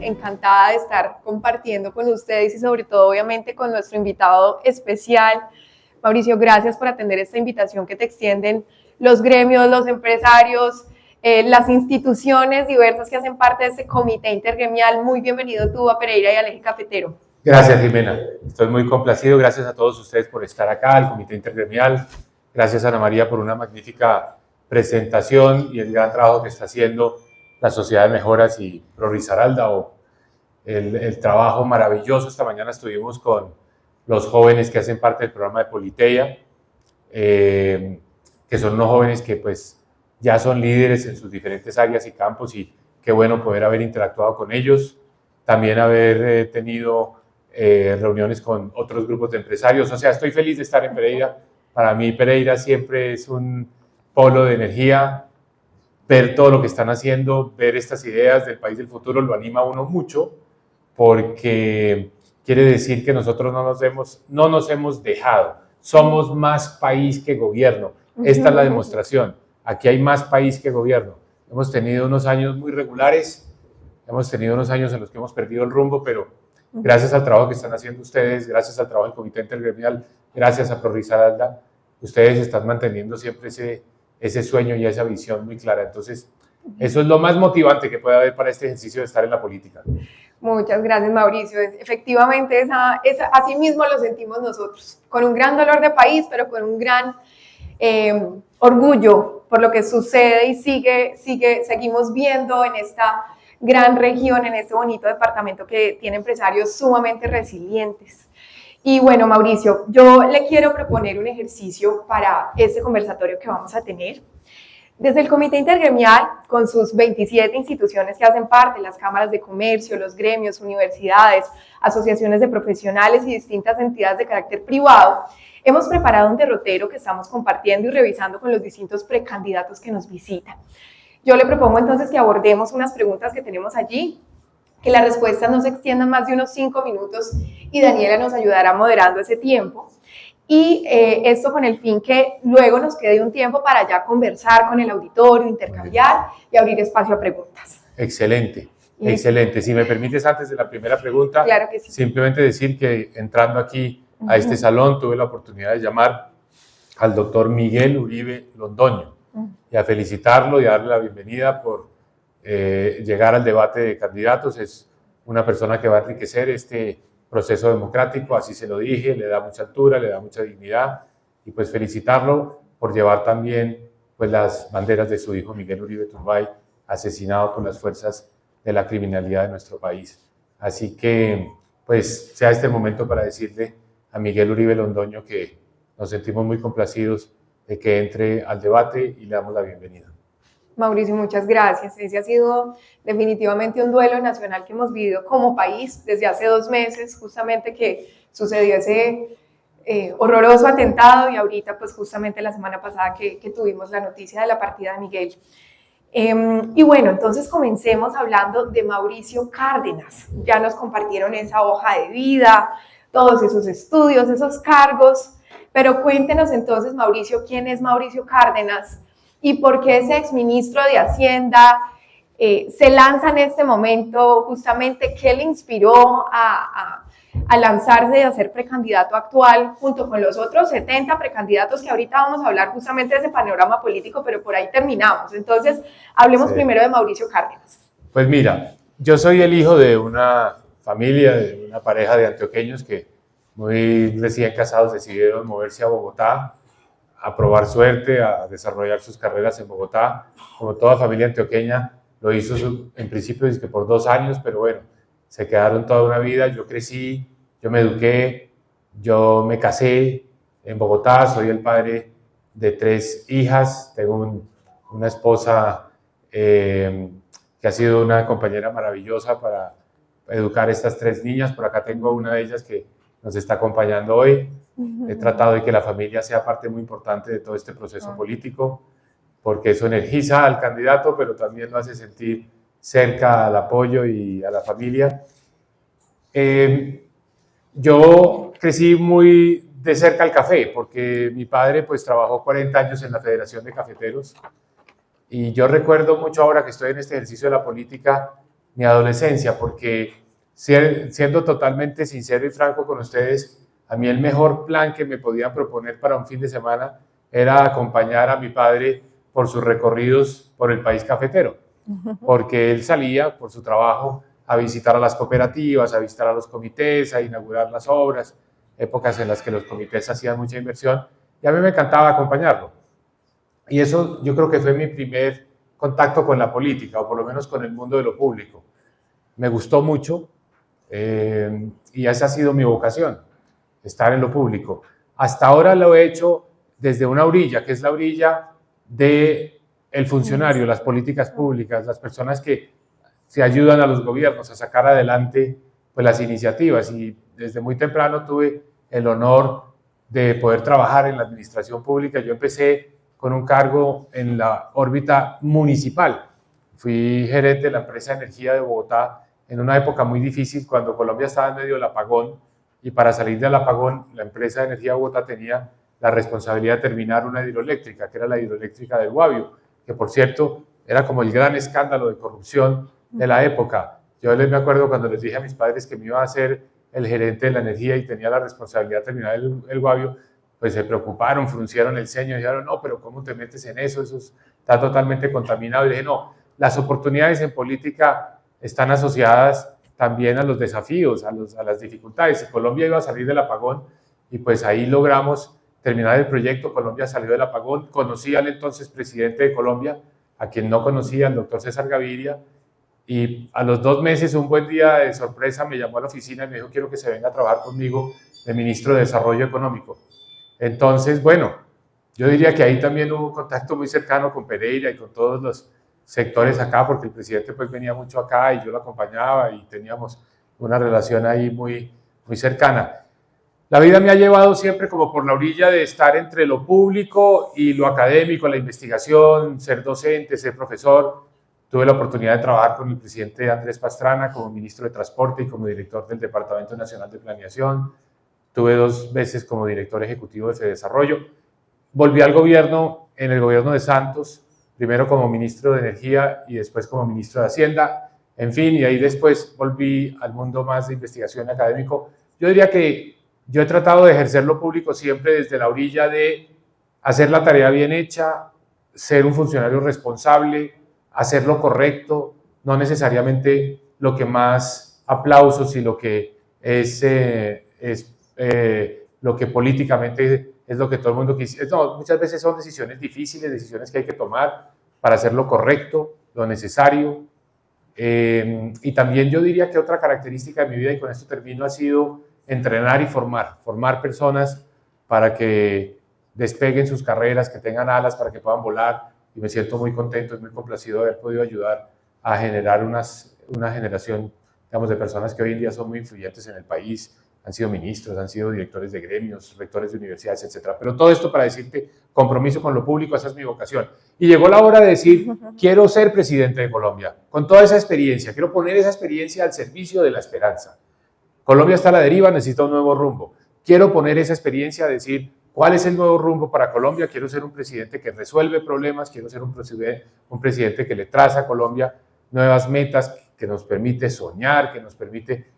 Encantada de estar compartiendo con ustedes y sobre todo obviamente con nuestro invitado especial. Mauricio, gracias por atender esta invitación que te extienden los gremios, los empresarios, las instituciones diversas que hacen parte de este comité intergremial. Muy bienvenido tú a Pereira y al Eje Cafetero. Gracias, Jimena. Estoy muy complacido. Gracias a todos ustedes por estar acá, al comité intergremial. Gracias, Ana María, por una magnífica presentación y el gran trabajo que está haciendo la Sociedad de Mejoras y ProRisaralda, o el trabajo maravilloso. Esta mañana estuvimos con los jóvenes que hacen parte del programa de Politeia, que son unos jóvenes que pues ya son líderes en sus diferentes áreas y campos, y qué bueno poder haber interactuado con ellos, también haber tenido reuniones con otros grupos de empresarios. O sea, estoy feliz de estar en Pereira. Para mí Pereira siempre es un polo de energía. Ver todo lo que están haciendo, ver estas ideas del país del futuro lo anima a uno mucho, porque quiere decir que nosotros no nos hemos dejado. Somos más país que gobierno. Esta es la demostración. Aquí hay más país que gobierno. Hemos tenido unos años muy regulares, hemos tenido unos años en los que hemos perdido el rumbo, pero gracias al trabajo que están haciendo ustedes, gracias al trabajo del Comité Intergremial, gracias a ProRisaralda, ustedes están manteniendo siempre ese sueño y esa visión muy clara. Entonces, eso es lo más motivante que puede haber para este ejercicio de estar en la política. Muchas gracias, Mauricio. Efectivamente, así mismo lo sentimos nosotros, con un gran dolor de país, pero con un gran orgullo por lo que sucede y seguimos viendo en esta gran región, en este bonito departamento que tiene empresarios sumamente resilientes. Y bueno, Mauricio, yo le quiero proponer un ejercicio para este conversatorio que vamos a tener. Desde el Comité Intergremial, con sus 27 instituciones que hacen parte, las cámaras de comercio, los gremios, universidades, asociaciones de profesionales y distintas entidades de carácter privado, hemos preparado un derrotero que estamos compartiendo y revisando con los distintos precandidatos que nos visitan. Yo le propongo entonces que abordemos unas preguntas que tenemos allí, que las respuestas no se extiendan más de unos 5 minutos y Daniela nos ayudará moderando ese tiempo. Y esto con el fin que luego nos quede un tiempo para ya conversar con el auditorio, intercambiar y abrir espacio a preguntas. Excelente, excelente. Si me permites, antes de la primera pregunta, claro que sí. Simplemente decir que entrando aquí a este salón tuve la oportunidad de llamar al doctor Miguel Uribe Londoño y a felicitarlo y a darle la bienvenida por llegar al debate de candidatos. Es una persona que va a enriquecer este proceso democrático, así se lo dije, le da mucha altura, le da mucha dignidad, y pues felicitarlo por llevar también pues las banderas de su hijo Miguel Uribe Turbay, asesinado por las fuerzas de la criminalidad de nuestro país. Así que pues sea este el momento para decirle a Miguel Uribe Londoño que nos sentimos muy complacidos de que entre al debate y le damos la bienvenida. Mauricio, muchas gracias. Ese ha sido definitivamente un duelo nacional que hemos vivido como país desde hace 2 meses, justamente que sucedió ese horroroso atentado, y ahorita pues justamente la semana pasada que tuvimos la noticia de la partida de Miguel. Y bueno, entonces comencemos hablando de Mauricio Cárdenas. Ya nos compartieron esa hoja de vida, todos esos estudios, esos cargos, pero cuéntenos entonces, Mauricio, ¿quién es Mauricio Cárdenas? ¿Y por qué ese exministro de Hacienda se lanza en este momento? Justamente, ¿qué le inspiró a lanzarse y a ser precandidato actual junto con los otros 70 precandidatos que ahorita vamos a hablar justamente de ese panorama político, pero por ahí terminamos? Entonces, hablemos primero de Mauricio Cárdenas. Pues mira, yo soy el hijo de una familia, de una pareja de antioqueños que muy recién casados decidieron moverse a Bogotá, a probar suerte, a desarrollar sus carreras en Bogotá. Como toda familia antioqueña, lo hizo en principio desde por 2 años, pero bueno, se quedaron toda una vida. Yo crecí, yo me eduqué, yo me casé en Bogotá, soy el padre de 3 hijas, tengo una esposa que ha sido una compañera maravillosa para educar a estas 3 niñas. Por acá tengo una de ellas que nos está acompañando hoy. He tratado de que la familia sea parte muy importante de todo este proceso político, porque eso energiza al candidato, pero también lo hace sentir cerca al apoyo y a la familia. Yo crecí muy de cerca al café, porque mi padre pues trabajó 40 años en la Federación de Cafeteros, y yo recuerdo mucho ahora que estoy en este ejercicio de la política, mi adolescencia, porque siendo totalmente sincero y franco con ustedes, a mí el mejor plan que me podían proponer para un fin de semana era acompañar a mi padre por sus recorridos por el país cafetero, porque él salía por su trabajo a visitar a las cooperativas, a visitar a los comités, a inaugurar las obras, épocas en las que los comités hacían mucha inversión, y a mí me encantaba acompañarlo. Y eso yo creo que fue mi primer contacto con la política, o por lo menos con el mundo de lo público. Me gustó mucho, y esa ha sido mi vocación, estar en lo público. Hasta ahora lo he hecho desde una orilla, que es la orilla del funcionario, las políticas públicas, las personas que se ayudan a los gobiernos a sacar adelante pues, las iniciativas. Y desde muy temprano tuve el honor de poder trabajar en la administración pública. Yo empecé con un cargo en la órbita municipal. Fui gerente de la empresa de energía de Bogotá en una época muy difícil, cuando Colombia estaba en medio del apagón, y para salir del apagón la empresa de energía de Bogotá tenía la responsabilidad de terminar una hidroeléctrica, que era la hidroeléctrica del Guavio, que por cierto era como el gran escándalo de corrupción de la época. Yo me acuerdo cuando les dije a mis padres que me iba a ser el gerente de la energía y tenía la responsabilidad de terminar el Guavio, pues se preocuparon, fruncieron el ceño y dijeron, no, pero ¿cómo te metes en eso? Eso está totalmente contaminado. Y dije, no, las oportunidades en política están asociadas también a los desafíos, a las dificultades. Y Colombia iba a salir del apagón, y pues ahí logramos terminar el proyecto. Colombia salió del apagón. Conocí al entonces presidente de Colombia, a quien no conocía, el doctor César Gaviria, y a los 2 meses, un buen día de sorpresa, me llamó a la oficina y me dijo, quiero que se venga a trabajar conmigo de ministro de Desarrollo Económico. Entonces, bueno, yo diría que ahí también hubo un contacto muy cercano con Pereira y con todos los sectores acá, porque el presidente pues venía mucho acá y yo lo acompañaba y teníamos una relación ahí muy, muy cercana. La vida me ha llevado siempre como por la orilla de estar entre lo público y lo académico, la investigación, ser docente, ser profesor. Tuve la oportunidad de trabajar con el presidente Andrés Pastrana como ministro de Transporte y como director del Departamento Nacional de Planeación. Tuve 2 veces como director ejecutivo de Fedesarrollo. Volví al gobierno, en el gobierno de Santos, primero como ministro de Energía y después como ministro de Hacienda. En fin, y ahí después volví al mundo más de investigación académico. Yo diría que yo he tratado de ejercer lo público siempre desde la orilla de hacer la tarea bien hecha, ser un funcionario responsable, hacer lo correcto, no necesariamente lo que más aplausos y lo que es lo que políticamente es lo que todo el mundo quisiera. No, muchas veces son decisiones difíciles, decisiones que hay que tomar para hacer lo correcto, lo necesario. Y también yo diría que otra característica de mi vida, y con esto termino, ha sido entrenar y formar personas para que despeguen sus carreras, que tengan alas para que puedan volar. Y me siento muy contento y muy complacido de haber podido ayudar a generar una generación, digamos, de personas que hoy en día son muy influyentes en el país. Han sido ministros, han sido directores de gremios, rectores de universidades, etc. Pero todo esto para decirte, compromiso con lo público, esa es mi vocación. Y llegó la hora de decir, quiero ser presidente de Colombia, con toda esa experiencia, quiero poner esa experiencia al servicio de la esperanza. Colombia está a la deriva, necesita un nuevo rumbo. Quiero poner esa experiencia a decir, ¿cuál es el nuevo rumbo para Colombia? Quiero ser un presidente que resuelve problemas, quiero ser un presidente que le traza a Colombia nuevas metas, que nos permite soñar, que nos permite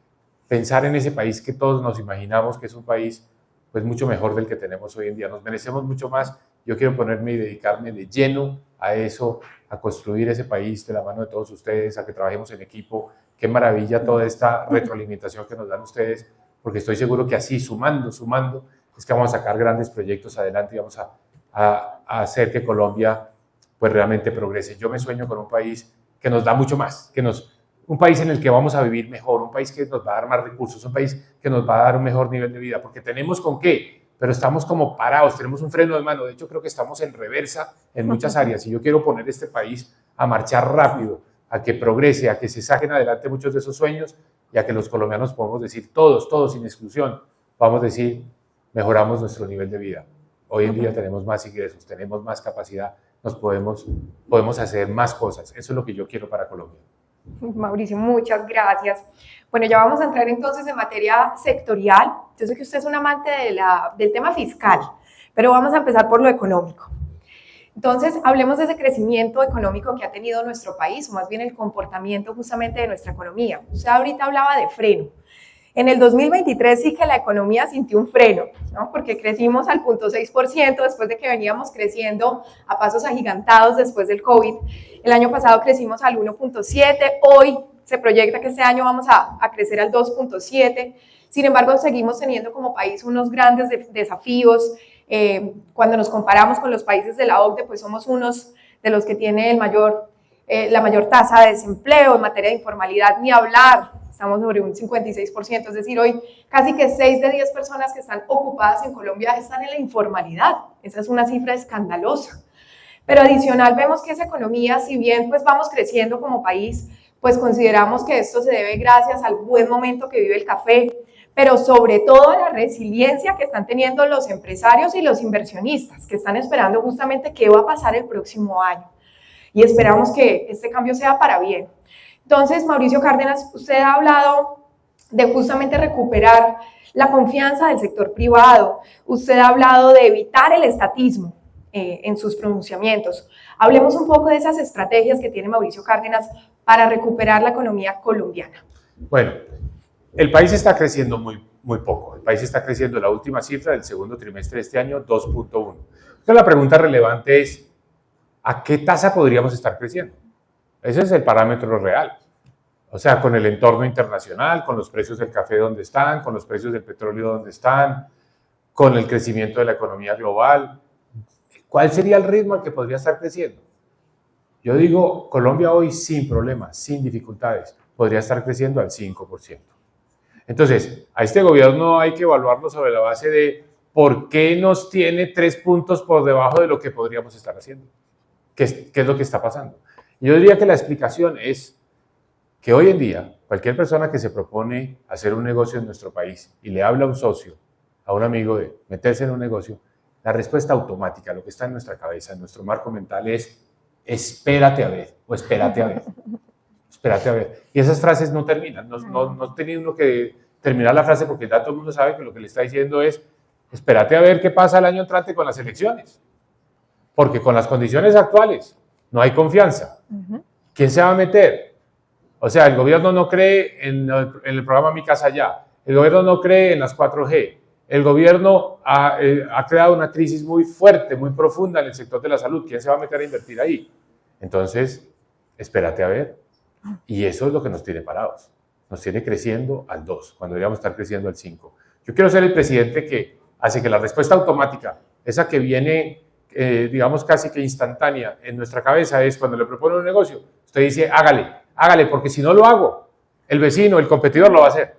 pensar en ese país que todos nos imaginamos que es un país pues mucho mejor del que tenemos hoy en día. Nos merecemos mucho más. Yo quiero ponerme y dedicarme de lleno a eso, a construir ese país de la mano de todos ustedes, a que trabajemos en equipo. Qué maravilla toda esta retroalimentación que nos dan ustedes, porque estoy seguro que así, sumando, es que vamos a sacar grandes proyectos adelante y vamos a hacer que Colombia pues realmente progrese. Yo me sueño con un país que nos da mucho más, un país en el que vamos a vivir mejor, un país que nos va a dar más recursos, un país que nos va a dar un mejor nivel de vida, porque tenemos con qué, pero estamos como parados, tenemos un freno de mano. De hecho, creo que estamos en reversa en muchas áreas, y yo quiero poner este país a marchar rápido, a que progrese, a que se saquen adelante muchos de esos sueños, y a que los colombianos podamos decir, todos sin exclusión, vamos a decir, mejoramos nuestro nivel de vida. Hoy en día tenemos más ingresos, tenemos más capacidad, podemos hacer más cosas. Eso es lo que yo quiero para Colombia. Mauricio, muchas gracias. Bueno, ya vamos a entrar entonces en materia sectorial. Yo sé que usted es un amante del tema fiscal, pero vamos a empezar por lo económico. Entonces, hablemos de ese crecimiento económico que ha tenido nuestro país, o más bien el comportamiento justamente de nuestra economía. Usted ahorita hablaba de freno. En el 2023 sí que la economía sintió un freno, ¿no? Porque crecimos al 0.6% después de que veníamos creciendo a pasos agigantados después del COVID. El año pasado crecimos al 1.7%, hoy se proyecta que este año vamos a crecer al 2.7%. Sin embargo, seguimos teniendo como país unos grandes desafíos. Cuando nos comparamos con los países de la OCDE, pues somos unos de los que tiene la mayor tasa de desempleo. En materia de informalidad, ni hablar, estamos sobre un 56%, es decir, hoy casi que 6 de 10 personas que están ocupadas en Colombia están en la informalidad. Esa es una cifra escandalosa. Pero adicional vemos que esa economía, si bien pues vamos creciendo como país, pues consideramos que esto se debe gracias al buen momento que vive el café, pero sobre todo a la resiliencia que están teniendo los empresarios y los inversionistas, que están esperando justamente qué va a pasar el próximo año. Y esperamos que este cambio sea para bien. Entonces, Mauricio Cárdenas, usted ha hablado de justamente recuperar la confianza del sector privado, usted ha hablado de evitar el estatismo en sus pronunciamientos. Hablemos un poco de esas estrategias que tiene Mauricio Cárdenas para recuperar la economía colombiana. Bueno, el país está creciendo muy poco. El país está creciendo, la última cifra del segundo trimestre de este año, 2.1. Entonces la pregunta relevante es, ¿a qué tasa podríamos estar creciendo? Ese es el parámetro real. O sea, con el entorno internacional, con los precios del café donde están, con los precios del petróleo donde están, con el crecimiento de la economía global. ¿Cuál sería el ritmo al que podría estar creciendo? Yo digo, Colombia hoy sin problemas, sin dificultades, podría estar creciendo al 5%. Entonces, a este gobierno hay que evaluarlo sobre la base de por qué nos tiene 3 puntos por debajo de lo que podríamos estar haciendo. ¿Qué es lo que está pasando? Yo diría que la explicación es que hoy en día, cualquier persona que se propone hacer un negocio en nuestro país y le habla a un socio, a un amigo de meterse en un negocio, la respuesta automática, lo que está en nuestra cabeza, en nuestro marco mental es espérate a ver, o espérate a ver, espérate a ver. Y esas frases no terminan, no tiene uno que terminar la frase porque ya todo el mundo sabe que lo que le está diciendo es espérate a ver qué pasa el año entrante con las elecciones. Porque con las condiciones actuales no hay confianza. ¿Quién se va a meter? O sea, el gobierno no cree en el programa Mi Casa Ya, el gobierno no cree en las 4G, el gobierno ha creado una crisis muy fuerte, muy profunda en el sector de la salud. ¿Quién se va a meter a invertir ahí? Entonces, espérate a ver. Y eso es lo que nos tiene parados. Nos tiene creciendo al 2, cuando deberíamos estar creciendo al 5. Yo quiero ser el presidente que hace que la respuesta automática, esa que viene, digamos, casi que instantánea en nuestra cabeza, es cuando le propone un negocio, usted dice, hágale, porque si no lo hago, el vecino, el competidor lo va a hacer.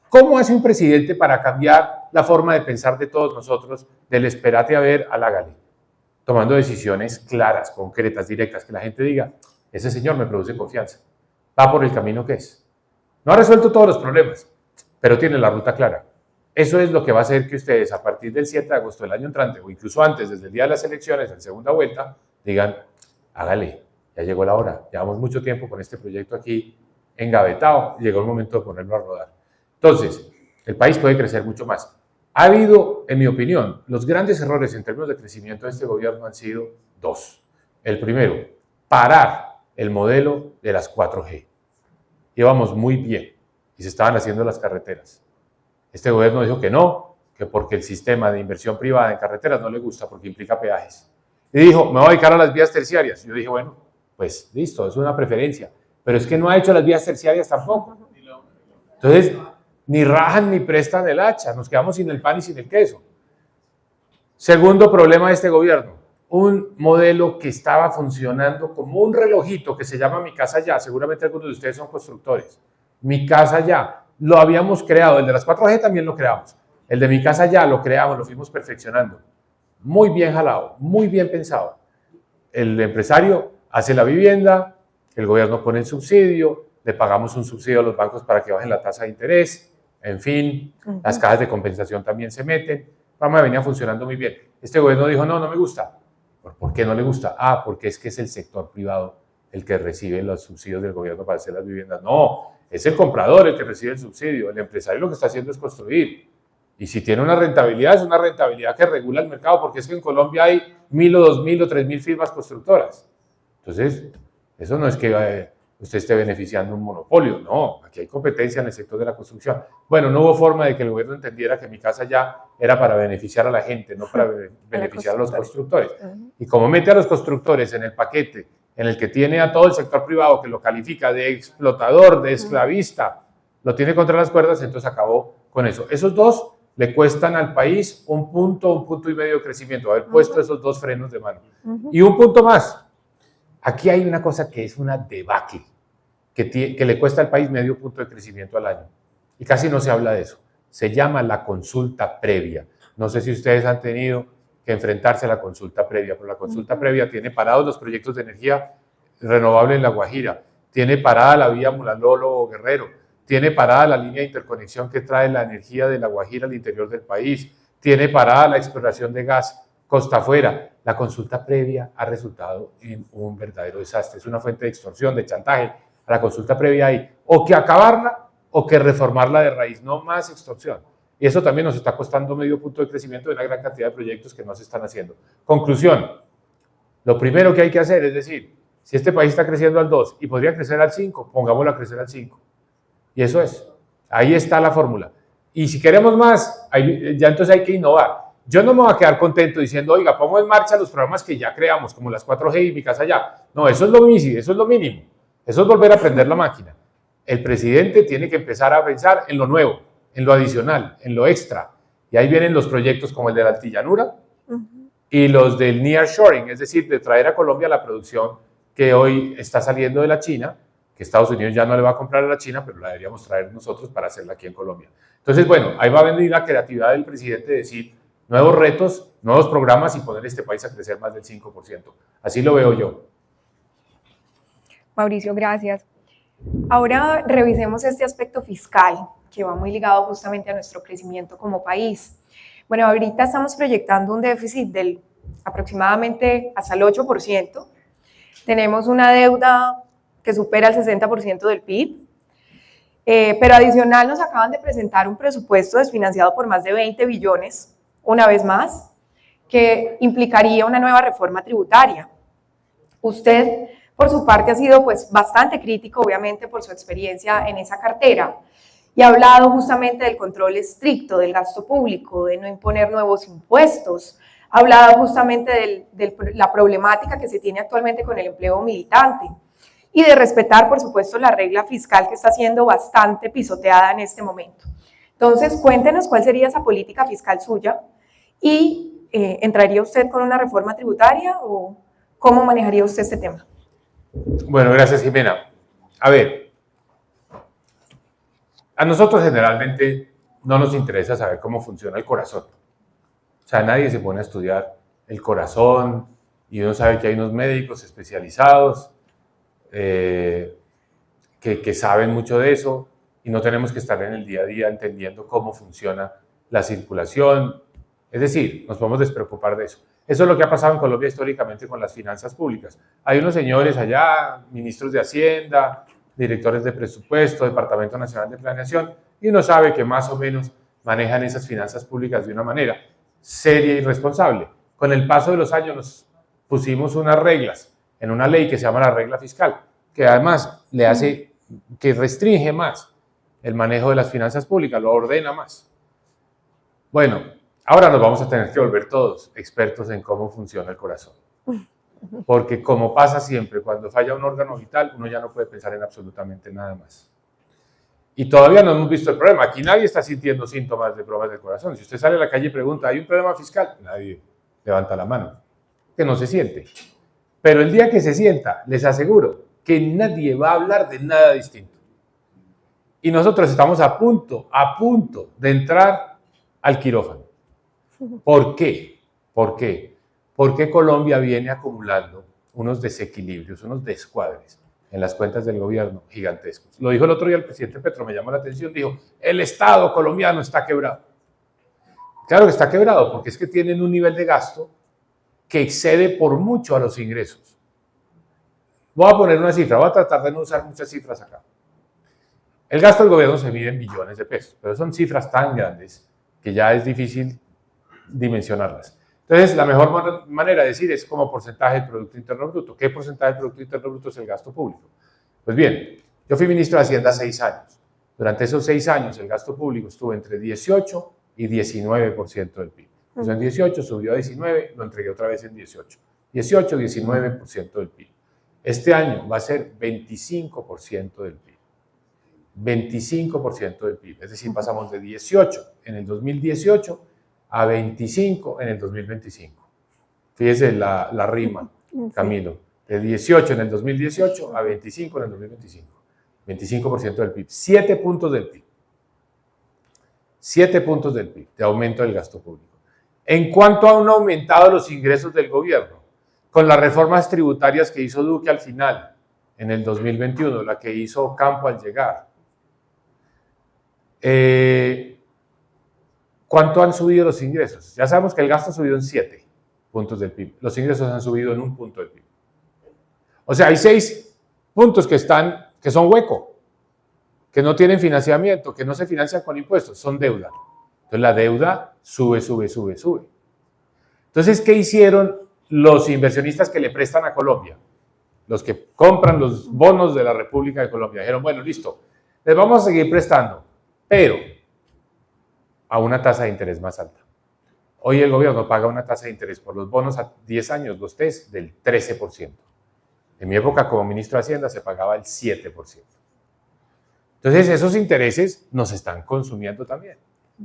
¿Cómo hace un presidente para cambiar la forma de pensar de todos nosotros del espérate a ver al hágale? Tomando decisiones claras, concretas, directas, que la gente diga, ese señor me produce confianza, va por el camino que es. No ha resuelto todos los problemas, pero tiene la ruta clara. Eso es lo que va a hacer que ustedes a partir del 7 de agosto del año entrante, o incluso antes, desde el día de las elecciones, en segunda vuelta, digan, hágale, ya llegó la hora, llevamos mucho tiempo con este proyecto aquí engavetado, llegó el momento de ponerlo a rodar. Entonces, el país puede crecer mucho más. Ha habido, en mi opinión, los grandes errores en términos de crecimiento de este gobierno han sido 2. El primero, parar el modelo de las 4G. Íbamos muy bien y se estaban haciendo las carreteras. Este gobierno dijo que no, que porque el sistema de inversión privada en carreteras no le gusta porque implica peajes. Y dijo, me voy a dedicar a las vías terciarias. Y yo dije, bueno, pues listo, es una preferencia. Pero es que no ha hecho las vías terciarias tampoco. Entonces, ni rajan ni prestan el hacha, nos quedamos sin el pan y sin el queso. Segundo problema de este gobierno, un modelo que estaba funcionando como un relojito que se llama Mi Casa Ya, seguramente algunos de ustedes son constructores. Mi Casa Ya, lo habíamos creado, el de las 4G también lo creamos, el de Mi Casa Ya lo creamos, lo fuimos perfeccionando. Muy bien jalado, muy bien pensado. El empresario hace la vivienda, el gobierno pone el subsidio, le pagamos un subsidio a los bancos para que bajen la tasa de interés, en fin, las cajas de compensación también se meten. El programa venía funcionando muy bien. Este gobierno dijo, no me gusta. ¿Por qué no le gusta? Porque es que es el sector privado el que recibe los subsidios del gobierno para hacer las viviendas. No, es el comprador el que recibe el subsidio. El empresario lo que está haciendo es construir. Y si tiene una rentabilidad, es una rentabilidad que regula el mercado, porque es que en Colombia hay 1.000 o 2.000 o 3.000 firmas constructoras. Entonces, eso no es que usted esté beneficiando un monopolio, no, aquí hay competencia en el sector de la construcción. Bueno, no hubo forma de que el gobierno entendiera que mi casa ya era para beneficiar a la gente, no para beneficiar a los constructores. Y como mete a los constructores en el paquete en el que tiene a todo el sector privado que lo califica de explotador, de esclavista, lo tiene contra las cuerdas, entonces acabó con eso. Esos dos le cuestan al país un punto y medio de crecimiento, haber puesto esos dos frenos de mano. Y un punto más, aquí hay una cosa que es una debacle, que le cuesta al país medio punto de crecimiento al año. Y casi no se habla de eso. Se llama la consulta previa. No sé si ustedes han tenido que enfrentarse a la consulta previa, pero la consulta previa tiene parados los proyectos de energía renovable en La Guajira, tiene parada la vía Mulalolo-Guerrero, tiene parada la línea de interconexión que trae la energía de La Guajira al interior del país, tiene parada la exploración de gas costa afuera. La consulta previa ha resultado en un verdadero desastre. Es una fuente de extorsión, de chantaje. A la consulta previa hay o que acabarla o que reformarla de raíz, no más extorsión. Y eso también nos está costando medio punto de crecimiento de una gran cantidad de proyectos que no se están haciendo. Conclusión, lo primero que hay que hacer es decir, si este país está creciendo al 2 y podría crecer al 5, pongámoslo a crecer al 5. Y eso es, ahí está la fórmula. Y si queremos más, ya entonces hay que innovar. Yo no me voy a quedar contento diciendo, oiga, pongo en marcha los programas que ya creamos, como las 4G y mi casa ya. No, eso es lo mínimo, eso es lo mínimo. Eso es volver a aprender la máquina. El presidente tiene que empezar a pensar en lo nuevo, en lo adicional, en lo extra. Y ahí vienen los proyectos como el de la Altillanura y los del nearshoring, es decir, de traer a Colombia la producción que hoy está saliendo de la China, que Estados Unidos ya no le va a comprar a la China, pero la deberíamos traer nosotros para hacerla aquí en Colombia. Entonces, bueno, ahí va a venir la creatividad del presidente de decir nuevos retos, nuevos programas y poner este país a crecer más del 5%. Así lo veo yo. Mauricio, gracias. Ahora revisemos este aspecto fiscal, que va muy ligado justamente a nuestro crecimiento como país. Bueno, ahorita estamos proyectando un déficit del aproximadamente hasta el 8%. Tenemos una deuda que supera el 60% del PIB, pero adicional nos acaban de presentar un presupuesto desfinanciado por más de 20 billones, una vez más, que implicaría una nueva reforma tributaria. Usted, por su parte, ha sido pues bastante crítico, obviamente, por su experiencia en esa cartera, y ha hablado justamente del control estricto del gasto público, de no imponer nuevos impuestos, ha hablado justamente de la problemática que se tiene actualmente con el empleo militante y de respetar, por supuesto, la regla fiscal que está siendo bastante pisoteada en este momento. Entonces, cuéntenos cuál sería esa política fiscal suya y ¿entraría usted con una reforma tributaria o cómo manejaría usted este tema? Bueno, gracias, Jimena. A ver, a nosotros generalmente no nos interesa saber cómo funciona el corazón. O sea, nadie se pone a estudiar el corazón y uno sabe que hay unos médicos especializados que saben mucho de eso y no tenemos que estar en el día a día entendiendo cómo funciona la circulación. Es decir, nos podemos despreocupar de eso. Eso es lo que ha pasado en Colombia históricamente con las finanzas públicas. Hay unos señores allá, ministros de Hacienda, directores de presupuesto, Departamento Nacional de Planeación, y uno sabe que más o menos manejan esas finanzas públicas de una manera seria y responsable. Con el paso de los años nos pusimos unas reglas en una ley que se llama la regla fiscal, que además le hace, que restringe más el manejo de las finanzas públicas, lo ordena más. Bueno, ahora nos vamos a tener que volver todos expertos en cómo funciona el corazón. Porque como pasa siempre, cuando falla un órgano vital, uno ya no puede pensar en absolutamente nada más. Y todavía no hemos visto el problema. Aquí nadie está sintiendo síntomas de problemas del corazón. Si usted sale a la calle y pregunta, ¿hay un problema fiscal? Nadie levanta la mano, que no se siente. Pero el día que se sienta, les aseguro que nadie va a hablar de nada distinto. Y nosotros estamos a punto de entrar al quirófano. ¿Por qué? ¿Por qué? Porque Colombia viene acumulando unos desequilibrios, unos descuadres en las cuentas del gobierno gigantescos. Lo dijo el otro día el presidente Petro, me llamó la atención, dijo, el Estado colombiano está quebrado. Claro que está quebrado, porque es que tienen un nivel de gasto que excede por mucho a los ingresos. Voy a poner una cifra, voy a tratar de no usar muchas cifras acá. El gasto del gobierno se mide en billones de pesos, pero son cifras tan grandes que ya es difícil dimensionarlas. Entonces, la mejor manera de decir es como porcentaje del Producto Interno Bruto. ¿Qué porcentaje del Producto Interno Bruto es el gasto público? Pues bien, yo fui ministro de Hacienda 6 años. Durante esos 6 años el gasto público estuvo entre 18 y 19% del PIB. Entonces en 18 subió a 19, lo entregué otra vez en 18. 18, 19% del PIB. Este año va a ser 25% del PIB. 25% del PIB. Es decir, pasamos de 18 en el 2018 a 25 en el 2025. Fíjese la rima, Camilo. De 18 en el 2018 a 25 en el 2025. 25% del PIB. 7 puntos del PIB. 7 puntos del PIB de aumento del gasto público. ¿En cuánto han aumentado los ingresos del gobierno? Con las reformas tributarias que hizo Duque al final, en el 2021, la que hizo Campo al llegar. ¿Cuánto han subido los ingresos? Ya sabemos que el gasto ha subido en 7 puntos del PIB. Los ingresos han subido en 1 punto del PIB. O sea, hay 6 puntos que son hueco, que no tienen financiamiento, que no se financian con impuestos, son deuda. Entonces la deuda sube. Entonces, ¿qué hicieron los inversionistas que le prestan a Colombia? Los que compran los bonos de la República de Colombia. Dijeron, bueno, listo, les vamos a seguir prestando, pero a una tasa de interés más alta. Hoy el gobierno paga una tasa de interés por los bonos a 10 años, los TES, del 13%. En mi época como ministro de Hacienda se pagaba el 7%. Entonces esos intereses nos están consumiendo también.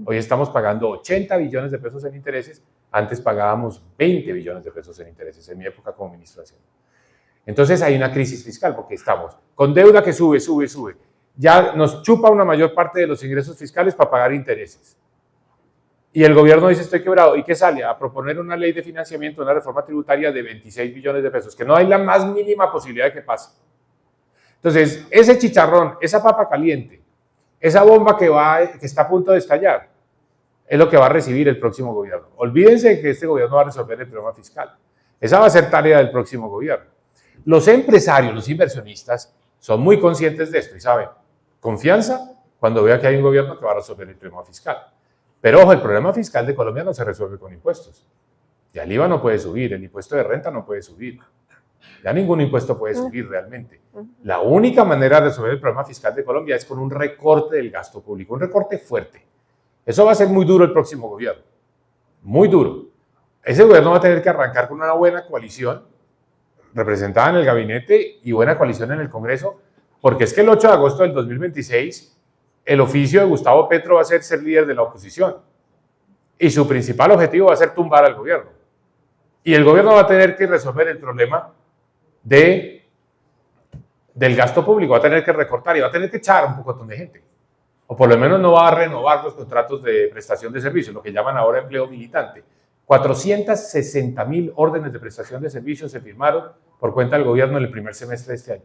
Hoy estamos pagando 80 billones de pesos en intereses, antes pagábamos 20 billones de pesos en intereses en mi época como ministro de Hacienda. Entonces hay una crisis fiscal porque estamos con deuda que sube. Ya nos chupa una mayor parte de los ingresos fiscales para pagar intereses. Y el gobierno dice estoy quebrado. ¿Y qué sale? A proponer una ley de financiamiento, una reforma tributaria de 26 billones de pesos, que no hay la más mínima posibilidad de que pase. Entonces, ese chicharrón, esa papa caliente, esa bomba que está a punto de estallar, es lo que va a recibir el próximo gobierno. Olvídense que este gobierno va a resolver el problema fiscal. Esa va a ser tarea del próximo gobierno. Los empresarios, los inversionistas, son muy conscientes de esto y saben, confianza cuando vea que hay un gobierno que va a resolver el problema fiscal. Pero ojo, el problema fiscal de Colombia no se resuelve con impuestos. Ya el IVA no puede subir, el impuesto de renta no puede subir. Ya ningún impuesto puede subir realmente. La única manera de resolver el problema fiscal de Colombia es con un recorte del gasto público, un recorte fuerte. Eso va a ser muy duro el próximo gobierno, muy duro. Ese gobierno va a tener que arrancar con una buena coalición, representada en el gabinete y buena coalición en el Congreso, porque es que el 8 de agosto del 2026 el oficio de Gustavo Petro va a ser líder de la oposición y su principal objetivo va a ser tumbar al gobierno. Y el gobierno va a tener que resolver el problema del gasto público, va a tener que recortar y va a tener que echar un poco de gente. O por lo menos no va a renovar los contratos de prestación de servicios, lo que llaman ahora empleo militante. 460.000 órdenes de prestación de servicios se firmaron por cuenta del gobierno en el primer semestre de este año,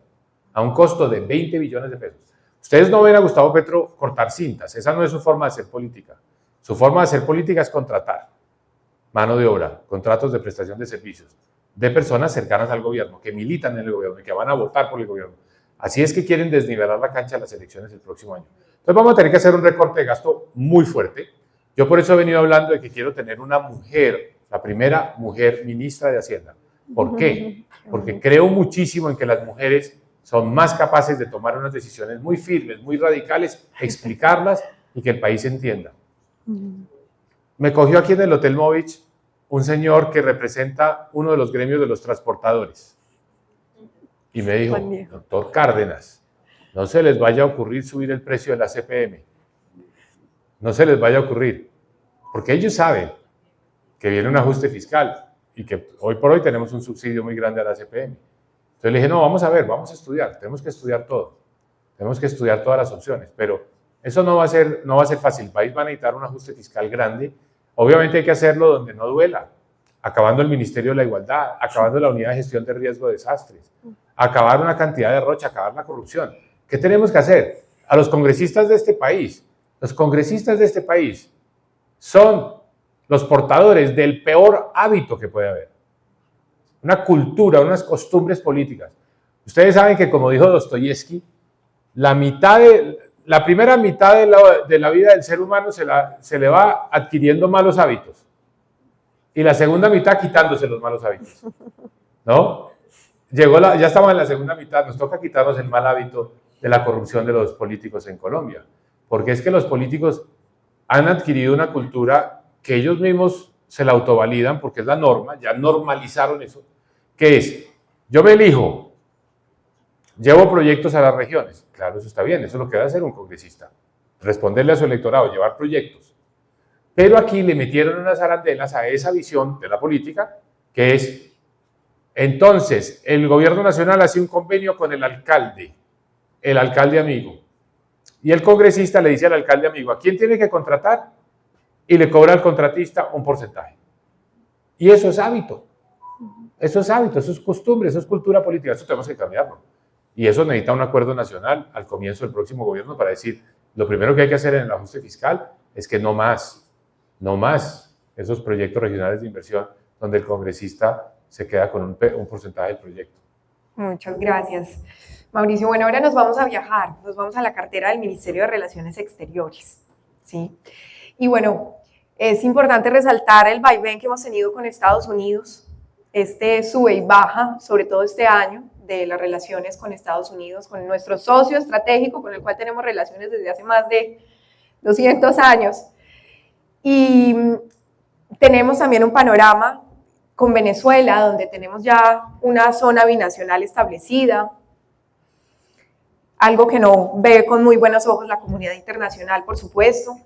a un costo de 20 billones de pesos. Ustedes no ven a Gustavo Petro cortar cintas, esa no es su forma de hacer política. Su forma de hacer política es contratar mano de obra, contratos de prestación de servicios, de personas cercanas al gobierno, que militan en el gobierno y que van a votar por el gobierno. Así es que quieren desnivelar la cancha de las elecciones del próximo año. Entonces vamos a tener que hacer un recorte de gasto muy fuerte. Yo por eso he venido hablando de que quiero tener una mujer, la primera mujer ministra de Hacienda. ¿Por qué? Porque creo muchísimo en que las mujeres son más capaces de tomar unas decisiones muy firmes, muy radicales, explicarlas y que el país entienda. Me cogió aquí en el Hotel Movich un señor que representa uno de los gremios de los transportadores y me dijo, doctor Cárdenas, no se les vaya a ocurrir subir el precio de la CPM, no se les vaya a ocurrir, porque ellos saben que viene un ajuste fiscal y que hoy por hoy tenemos un subsidio muy grande a la CPM. Entonces le dije, no, vamos a ver, vamos a estudiar, tenemos que estudiar todo, tenemos que estudiar todas las opciones, pero eso no va a ser fácil, el país va a necesitar un ajuste fiscal grande, obviamente hay que hacerlo donde no duela, acabando el Ministerio de la Igualdad, acabando la Unidad de Gestión de Riesgo de Desastres, acabar una cantidad de derroche, acabar la corrupción. ¿Qué tenemos que hacer? A los congresistas de este país, los congresistas de este país son los portadores del peor hábito que puede haber. Una cultura, unas costumbres políticas. Ustedes saben que, como dijo Dostoyevsky, la primera mitad de la vida del ser humano se le va adquiriendo malos hábitos y la segunda mitad quitándose los malos hábitos, ¿no? Ya estamos en la segunda mitad, nos toca quitarnos el mal hábito de la corrupción de los políticos en Colombia, porque es que los políticos han adquirido una cultura que ellos mismos se la autovalidan porque es la norma, ya normalizaron eso, que es, yo me elijo, llevo proyectos a las regiones, claro, eso está bien, eso es lo que debe hacer un congresista, responderle a su electorado, llevar proyectos, pero aquí le metieron unas arandelas a esa visión de la política, que es, entonces, el gobierno nacional hace un convenio con el alcalde amigo, y el congresista le dice al alcalde amigo, ¿a quién tiene que contratar? Y le cobra al contratista un porcentaje. Y eso es hábito, eso es costumbre, eso es cultura política, eso tenemos que cambiarlo. Y eso necesita un acuerdo nacional al comienzo del próximo gobierno para decir, lo primero que hay que hacer en el ajuste fiscal es que no más esos proyectos regionales de inversión donde el congresista se queda con un porcentaje del proyecto. Muchas gracias, Mauricio. Bueno, ahora nos vamos a viajar, nos vamos a la cartera del Ministerio de Relaciones Exteriores, ¿sí? Y bueno, es importante resaltar el vaivén que hemos tenido con Estados Unidos, este sube y baja, sobre todo este año, de las relaciones con Estados Unidos, con nuestro socio estratégico con el cual tenemos relaciones desde hace más de 200 años. Y tenemos también un panorama con Venezuela, donde tenemos ya una zona binacional establecida, algo que no ve con muy buenos ojos la comunidad internacional, por supuesto.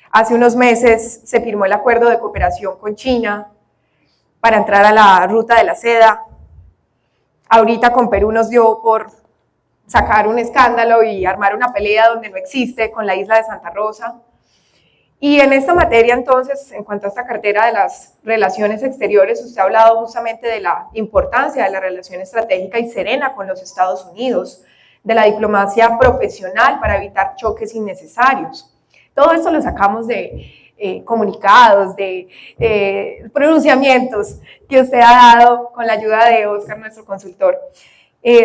Hace unos meses se firmó el acuerdo de cooperación con China para entrar a la ruta de la seda. Ahorita con Perú nos dio por sacar un escándalo y armar una pelea donde no existe con la isla de Santa Rosa. Y en esta materia, entonces, en cuanto a esta cartera de las relaciones exteriores, usted ha hablado justamente de la importancia de la relación estratégica y serena con los Estados Unidos, de la diplomacia profesional para evitar choques innecesarios. Todo esto lo sacamos de comunicados, de pronunciamientos que usted ha dado con la ayuda de Oscar, nuestro consultor.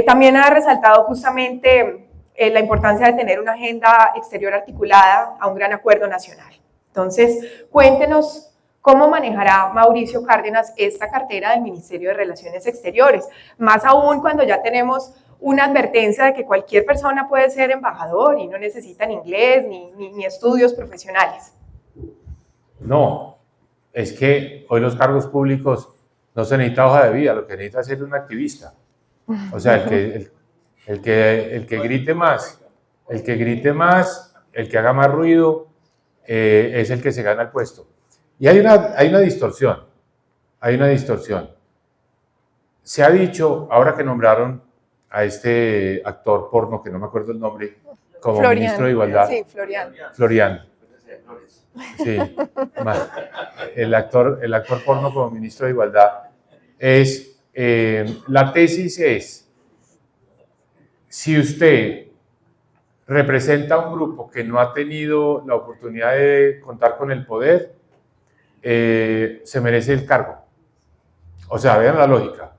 También ha resaltado justamente la importancia de tener una agenda exterior articulada a un gran acuerdo nacional. Entonces, cuéntenos cómo manejará Mauricio Cárdenas esta cartera del Ministerio de Relaciones Exteriores, más aún cuando ya tenemos una advertencia de que cualquier persona puede ser embajador y no necesitan inglés ni estudios profesionales. No, es que hoy los cargos públicos no se necesita hoja de vida, lo que necesita es ser un activista. O sea, el que grite más, el que haga más ruido, es el que se gana el puesto. Y hay una distorsión, Se ha dicho, ahora que nombraron a este actor porno, que no me acuerdo el nombre, como Florian, ministro de Igualdad. Sí, Florian. Sí, el actor porno como ministro de Igualdad. La tesis es, si usted representa a un grupo que no ha tenido la oportunidad de contar con el poder, se merece el cargo. O sea, vean la lógica.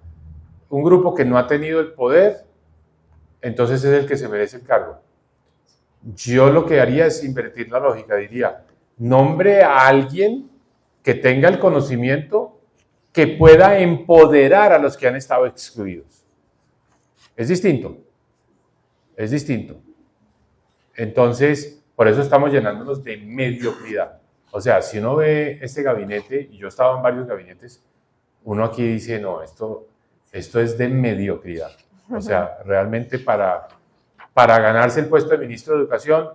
Un grupo que no ha tenido el poder, entonces es el que se merece el cargo. Yo lo que haría es invertir la lógica, diría, nombre a alguien que tenga el conocimiento que pueda empoderar a los que han estado excluidos. Es distinto. Entonces, por eso estamos llenándonos de mediocridad. O sea, si uno ve este gabinete, y yo he estado en varios gabinetes, uno aquí dice, no, esto es de mediocridad. O sea, realmente para ganarse el puesto de ministro de Educación,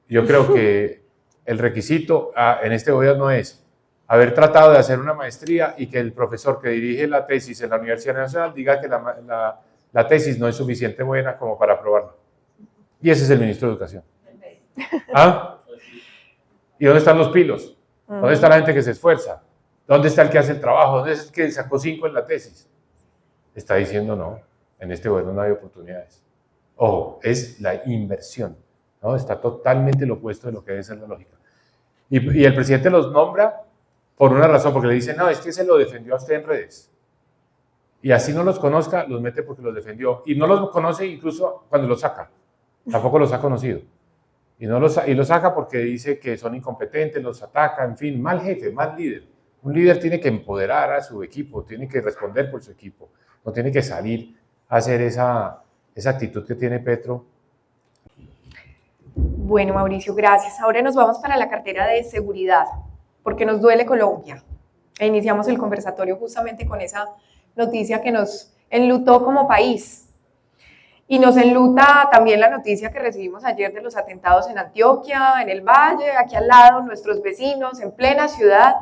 yo creo que el requisito en este gobierno es haber tratado de hacer una maestría y que el profesor que dirige la tesis en la Universidad Nacional diga que la tesis no es suficiente buena como para aprobarla. Y ese es el ministro de Educación. ¿Ah? ¿Y dónde están los pilos? ¿Dónde está la gente que se esfuerza? ¿Dónde está el que hace el trabajo? ¿Dónde es el que sacó 5 en la tesis? Está diciendo no, en este gobierno no hay oportunidades. Ojo, es la inversión, ¿no? Está totalmente lo opuesto de lo que debe ser la lógica. Y el presidente los nombra por una razón, porque le dice, no, es que se lo defendió a usted en redes. Y así no los conozca, los mete porque los defendió. Y no los conoce incluso cuando los saca. Tampoco los ha conocido. Y los saca porque dice que son incompetentes, los ataca, en fin, mal jefe, mal líder. Un líder tiene que empoderar a su equipo, tiene que responder por su equipo. No tiene que salir a hacer esa actitud que tiene Petro. Bueno, Mauricio, gracias. Ahora nos vamos para la cartera de seguridad, porque nos duele Colombia. E iniciamos el conversatorio justamente con esa noticia que nos enlutó como país. Y nos enluta también la noticia que recibimos ayer de los atentados en Antioquia, en el Valle, aquí al lado, nuestros vecinos, en plena ciudad,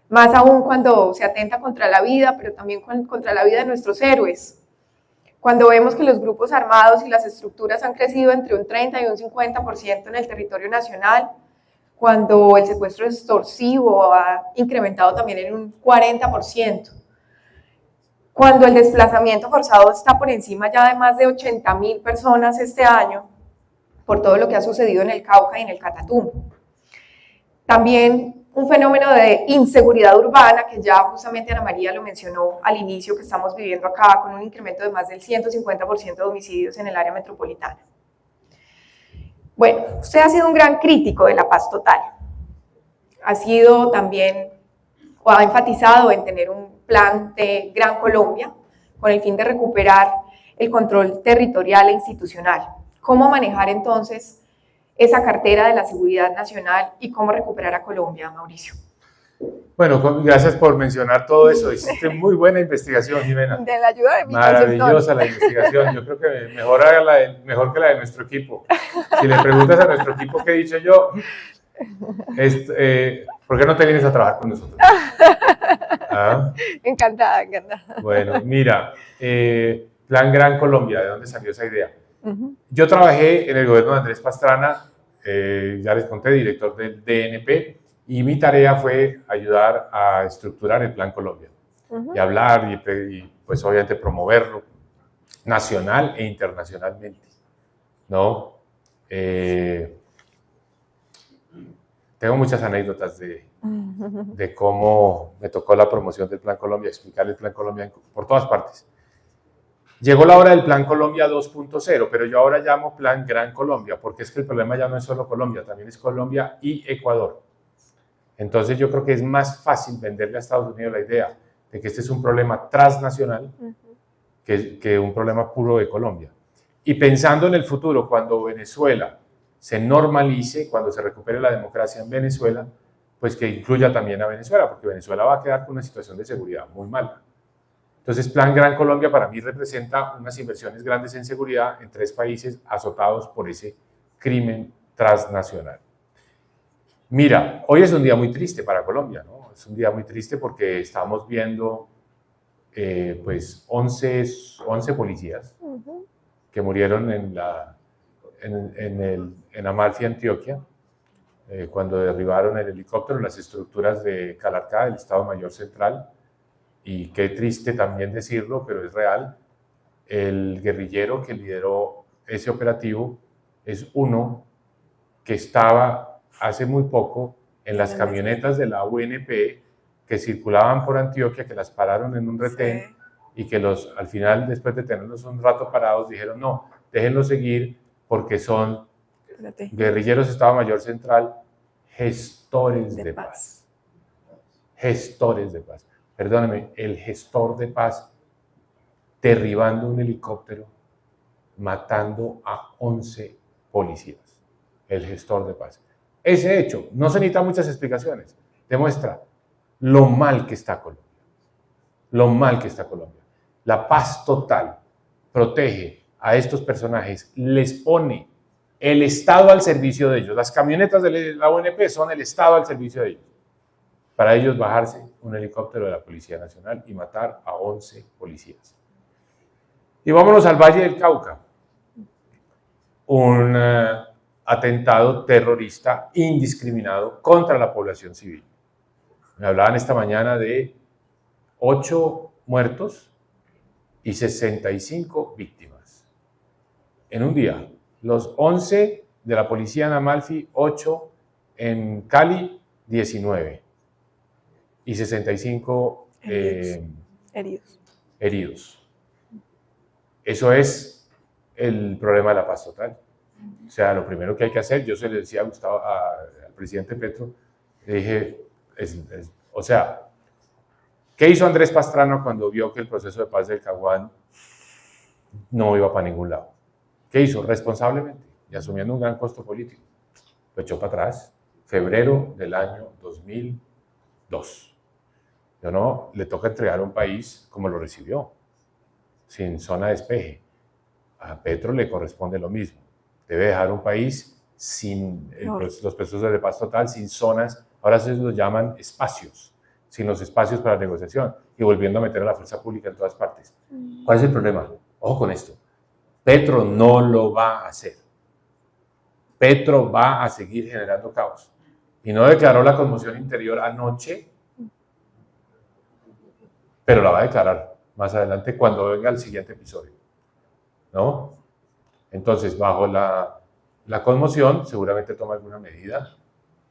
más aún cuando se atenta contra la vida, pero también contra la vida de nuestros héroes. Cuando vemos que los grupos armados y las estructuras han crecido entre un 30 y un 50% en el territorio nacional, cuando el secuestro extorsivo ha incrementado también en un 40%, cuando el desplazamiento forzado está por encima ya de más de 80.000 personas este año, por todo lo que ha sucedido en el Cauca y en el Catatumbo. También un fenómeno de inseguridad urbana, que ya justamente Ana María lo mencionó al inicio, que estamos viviendo acá, con un incremento de más del 150% de homicidios en el área metropolitana. Bueno, usted ha sido un gran crítico de la paz total. Ha sido también, o ha enfatizado en tener un plan de Gran Colombia, con el fin de recuperar el control territorial e institucional. ¿Cómo manejar entonces esa cartera de la seguridad nacional y cómo recuperar a Colombia, Mauricio? Bueno, gracias por mencionar todo eso. Hiciste muy buena investigación, Jimena. De la ayuda de mi Maravillosa la investigación. Yo creo que mejor que la de nuestro equipo. Si le preguntas a nuestro equipo qué he dicho yo, ¿por qué no te vienes a trabajar con nosotros? ¿Ah? Encantada, encantada. Bueno, mira, Plan Gran Colombia, ¿de dónde salió esa idea? Yo trabajé en el gobierno de Andrés Pastrana, ya les conté, director del DNP, y mi tarea fue ayudar a estructurar el Plan Colombia y hablar y pues obviamente promoverlo nacional e internacionalmente, ¿no? Tengo muchas anécdotas de cómo me tocó la promoción del Plan Colombia, explicar el Plan Colombia por todas partes. Llegó la hora del Plan Colombia 2.0, pero yo ahora llamo Plan Gran Colombia, porque es que el problema ya no es solo Colombia, también es Colombia y Ecuador. Entonces yo creo que es más fácil venderle a Estados Unidos la idea de que este es un problema transnacional que un problema puro de Colombia. Y pensando en el futuro, cuando Venezuela se normalice, cuando se recupere la democracia en Venezuela, pues que incluya también a Venezuela, porque Venezuela va a quedar con una situación de seguridad muy mala. Entonces, Plan Gran Colombia para mí representa unas inversiones grandes en seguridad en 3 países azotados por ese crimen transnacional. Mira, hoy es un día muy triste para Colombia, ¿no? Es un día muy triste porque estamos viendo pues 11 policías que murieron en Amalfi, Antioquia, cuando derribaron el helicóptero en las estructuras de Calarcá, el Estado Mayor Central. Y qué triste también decirlo, pero es real, el guerrillero que lideró ese operativo es uno que estaba hace muy poco en las camionetas de la UNP que circulaban por Antioquia, que las pararon en un retén y que al final, después de tenerlos un rato parados, dijeron no, déjenlos seguir porque son guerrilleros Estado Mayor Central, gestores de paz. Gestores de paz. Perdóname, el gestor de paz derribando un helicóptero, matando a 11 policías. El gestor de paz. Ese hecho, no se necesitan muchas explicaciones, demuestra lo mal que está Colombia. Lo mal que está Colombia. La paz total protege a estos personajes, les pone el Estado al servicio de ellos. Las camionetas de la UNP son el Estado al servicio de ellos. Para ellos bajarse un helicóptero de la Policía Nacional y matar a 11 policías. Y vámonos al Valle del Cauca. Un atentado terrorista indiscriminado contra la población civil. Me hablaban esta mañana de 8 muertos y 65 víctimas. En un día, los 11 de la policía en Amalfi, 8 en Cali, 19. Y 65 heridos. heridos. Eso es el problema de la paz total. O sea, lo primero que hay que hacer, yo se le decía a Gustavo, al presidente Petro, le dije, o sea, ¿qué hizo Andrés Pastrana cuando vio que el proceso de paz del Caguán no iba para ningún lado? ¿Qué hizo? Responsablemente y asumiendo un gran costo político. Lo echó para atrás, febrero del año 2002. Yo no, le toca entregar un país como lo recibió, sin zona de despeje. A Petro le corresponde lo mismo. Debe dejar un país sin los procesos de paz total, sin zonas, ahora se los llaman espacios, sin los espacios para negociación y volviendo a meter a la fuerza pública en todas partes. ¿Cuál es el problema? Ojo con esto. Petro no lo va a hacer. Petro va a seguir generando caos. Y no declaró la conmoción interior anoche, pero la va a declarar más adelante cuando venga el siguiente episodio, ¿no? Entonces, bajo la conmoción, seguramente toma alguna medida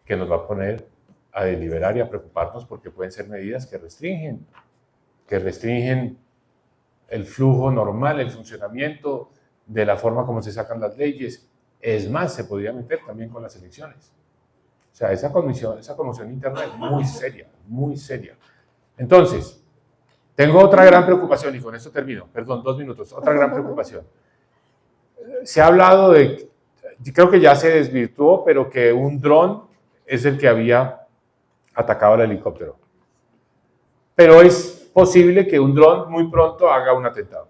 que nos va a poner a deliberar y a preocuparnos porque pueden ser medidas que restringen el flujo normal, el funcionamiento de la forma como se sacan las leyes. Es más, se podría meter también con las elecciones. O sea, esa conmoción interna es muy seria, muy seria. Entonces, tengo otra gran preocupación, y con esto termino, perdón, 2 minutos, otra gran preocupación. Se ha hablado de, creo que ya se desvirtuó, pero que un dron es el que había atacado al helicóptero. Pero es posible que un dron muy pronto haga un atentado.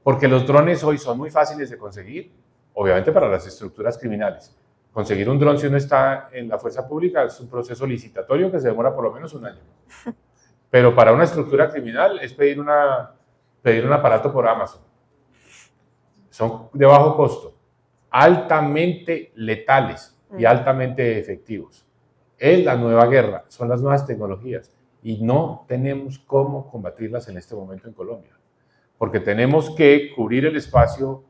Porque los drones hoy son muy fáciles de conseguir, obviamente para las estructuras criminales. Conseguir un dron si uno está en la fuerza pública es un proceso licitatorio que se demora por lo menos 1 año. Pero para una estructura criminal es pedir un aparato por Amazon. Son de bajo costo, altamente letales y altamente efectivos. Es la nueva guerra, son las nuevas tecnologías y no tenemos cómo combatirlas en este momento en Colombia. Porque tenemos que cubrir el espacio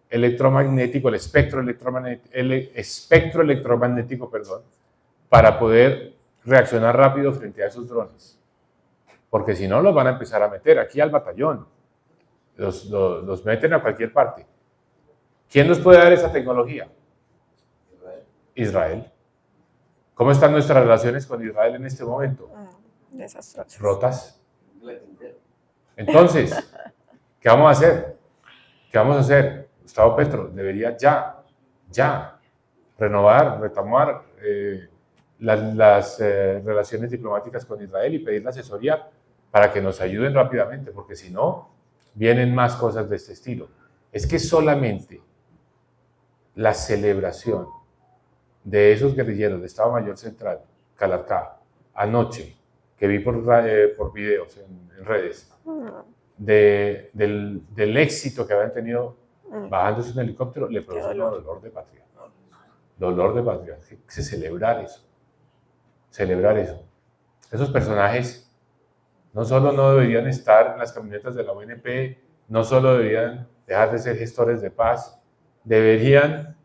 electromagnético, el espectro electromagnético, para poder reaccionar rápido frente a esos drones. Porque si no, los van a empezar a meter aquí al batallón. Los meten a cualquier parte. ¿Quién nos puede dar esa tecnología? Israel. ¿Cómo están nuestras relaciones con Israel en este momento? Desastrosas. Rotas. Entonces, ¿qué vamos a hacer? ¿Qué vamos a hacer? Gustavo Petro debería ya renovar, retomar las relaciones diplomáticas con Israel y pedir la asesoría para que nos ayuden rápidamente, porque si no, vienen más cosas de este estilo. Es que solamente la celebración de esos guerrilleros de Estado Mayor Central, Calarcá, anoche, que vi por videos en redes, del éxito que habían tenido bajándose un helicóptero, le produce dolor de patria. Dolor de patria. Celebrar eso. Esos personajes no solo no deberían estar en las camionetas de la ONP, no solo deberían dejar de ser gestores de paz, deberían,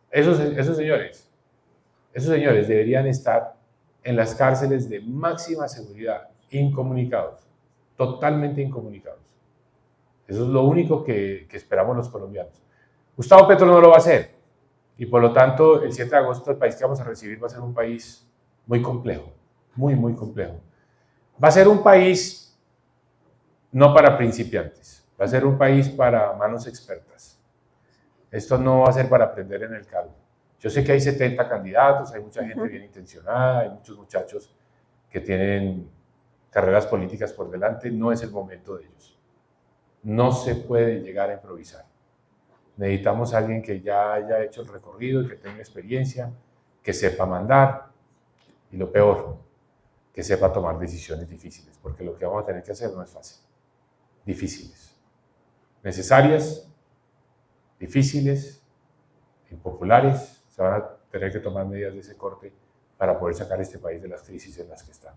esos señores deberían estar en las cárceles de máxima seguridad, incomunicados, totalmente incomunicados. Eso es lo único que esperamos los colombianos. Gustavo Petro no lo va a hacer y por lo tanto el 7 de agosto el país que vamos a recibir va a ser un país muy complejo, muy complejo. Va a ser un país no para principiantes, va a ser un país para manos expertas. Esto no va a ser para aprender en el cargo. Yo sé que hay 70 candidatos, hay mucha gente bien intencionada, hay muchos muchachos que tienen carreras políticas por delante, no es el momento de ellos. No se puede llegar a improvisar. Necesitamos a alguien que ya haya hecho el recorrido, que tenga experiencia, que sepa mandar y lo peor, que sepa tomar decisiones difíciles, porque lo que vamos a tener que hacer no es fácil. Difíciles, necesarias, difíciles, impopulares. Se van a tener que tomar medidas de ese corte para poder sacar este país de las crisis en las que está.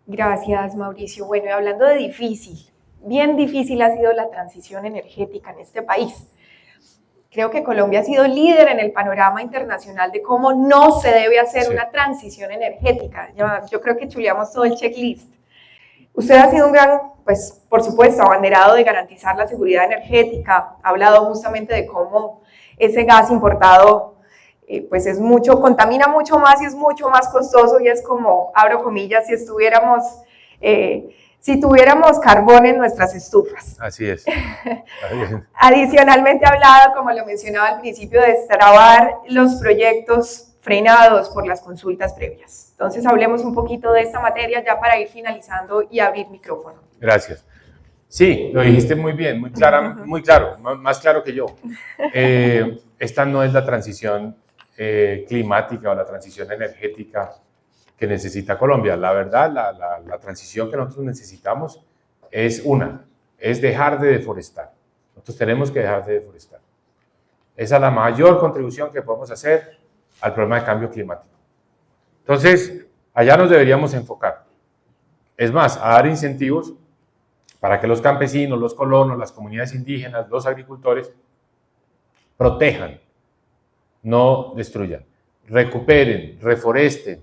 Gracias, Mauricio. Bueno, y hablando de difícil, bien difícil ha sido la transición energética en este país. Creo que Colombia ha sido líder en el panorama internacional de cómo no se debe hacer una transición energética. Yo creo que chuleamos todo el checklist. Usted ha sido un gran, pues, por supuesto, abanderado de garantizar la seguridad energética. Ha hablado justamente de cómo ese gas importado, pues, contamina mucho más y es mucho más costoso, y es como, abro comillas, si tuviéramos carbón en nuestras estufas. Así es. Adicionalmente ha hablado, como lo mencionaba al principio, de destrabar los proyectos frenados por las consultas previas. Entonces hablemos un poquito de esta materia ya para ir finalizando y abrir micrófono. Gracias. Sí, lo dijiste muy bien, muy claro, más claro que yo. Esta no es la transición climática o la transición energética que necesita Colombia. La verdad, la transición que nosotros necesitamos es dejar de deforestar. Nosotros tenemos que dejar de deforestar. Esa es la mayor contribución que podemos hacer al problema de cambio climático. Entonces, allá nos deberíamos enfocar. Es más, a dar incentivos para que los campesinos, los colonos, las comunidades indígenas, los agricultores protejan, no destruyan, recuperen, reforesten,